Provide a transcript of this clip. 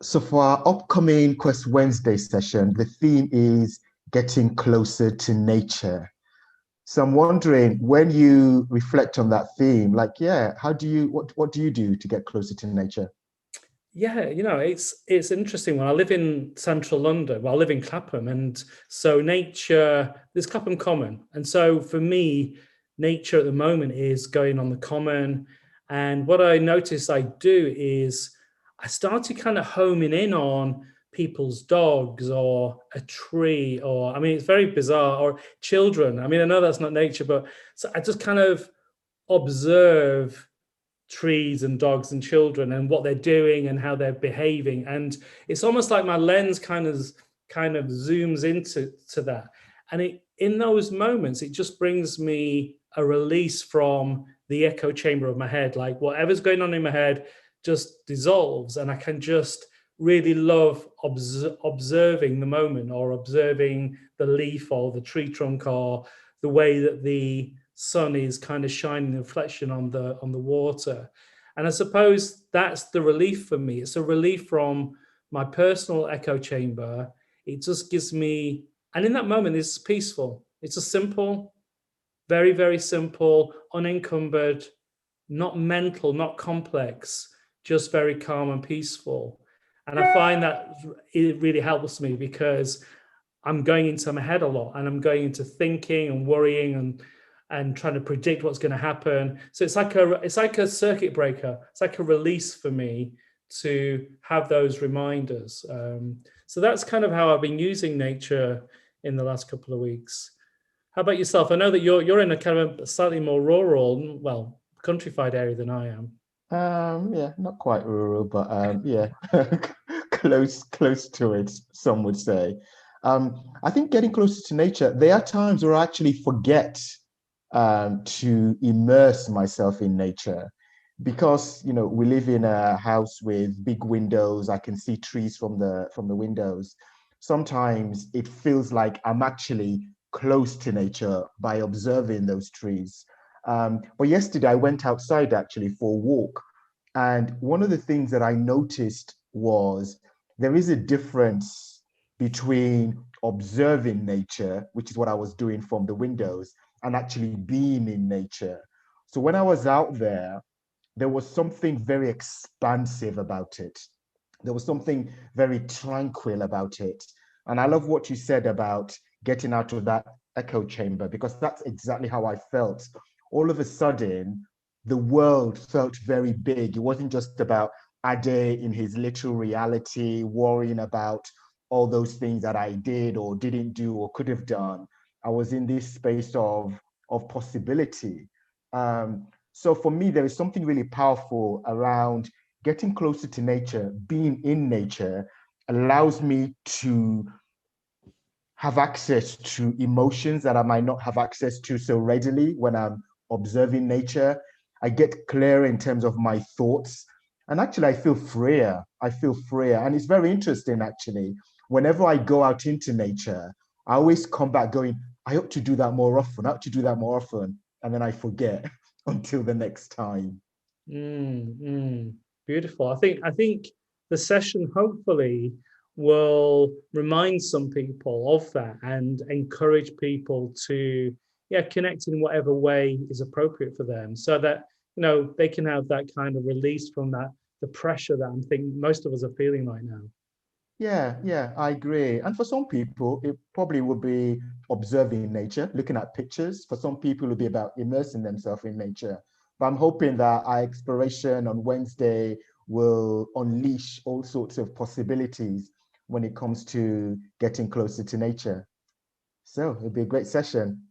So for our upcoming Quest Wednesday session, the theme is getting closer to nature. So I'm wondering when you reflect on that theme, like, yeah, what do you do to get closer to nature? Yeah, it's interesting. When I live in central London, well, I live in Clapham, and so nature, there's Clapham Common. And so for me, nature at the moment is going on the common. And what I notice I do is I started kind of homing in on people's dogs or a tree, or I mean, it's very bizarre, or children. I mean, I know that's not nature, but so I just kind of observe trees and dogs and children and what they're doing and how they're behaving, and it's almost like my lens kind of zooms into that, and it in those moments it just brings me a release from the echo chamber of my head. Like whatever's going on in my head just dissolves, and I can just really love observing the moment, or observing the leaf or the tree trunk, or the way that the sun is kind of shining the reflection on the water. And I suppose that's the relief for me. It's a relief from my personal echo chamber. It just gives me, and in that moment it's peaceful. It's a simple, very, very simple, unencumbered, not mental, not complex, just very calm and peaceful. And I find that it really helps me because I'm going into my head a lot, and I'm going into thinking and worrying and trying to predict what's going to happen. So it's like a circuit breaker. It's like a release for me to have those reminders. So that's kind of how I've been using nature in the last couple of weeks. How about yourself? I know that you're in a kind of a slightly more rural, well, countrified area than I am. Yeah, not quite rural, but yeah, close to it, some would say. I think getting closer to nature, there are times where I actually forget to immerse myself in nature because we live in a house with big windows. I can see trees from the windows. Sometimes it feels like I'm actually close to nature by observing those trees. But yesterday I went outside actually for a walk, and one of the things that I noticed was there is a difference between observing nature, which is what I was doing from the windows, and actually being in nature. So when I was out there was something very expansive about it. There was something very tranquil about it. And I love what you said about getting out of that echo chamber, because that's exactly how I felt. All of a sudden, the world felt very big. It wasn't just about Ade in his literal reality, worrying about all those things that I did or didn't do or could have done. I was in this space of possibility. So for me, there is something really powerful around getting closer to nature. Being in nature allows me to have access to emotions that I might not have access to so readily when I'm observing nature. I get clearer in terms of my thoughts. And actually, I feel freer. I feel freer. And it's very interesting, actually. Whenever I go out into nature, I always come back going, I ought to do that more often. I ought to do that more often. And then I forget until the next time. Mm, mm. Beautiful. I think the session hopefully will remind some people of that and encourage people to, yeah, connect in whatever way is appropriate for them, so that they can have that kind of release from that, the pressure that I'm thinking most of us are feeling right now. Yeah, I agree. And for some people, it probably would be observing nature, looking at pictures. For some people, it would be about immersing themselves in nature. But I'm hoping that our exploration on Wednesday will unleash all sorts of possibilities when it comes to getting closer to nature. So it'll be a great session.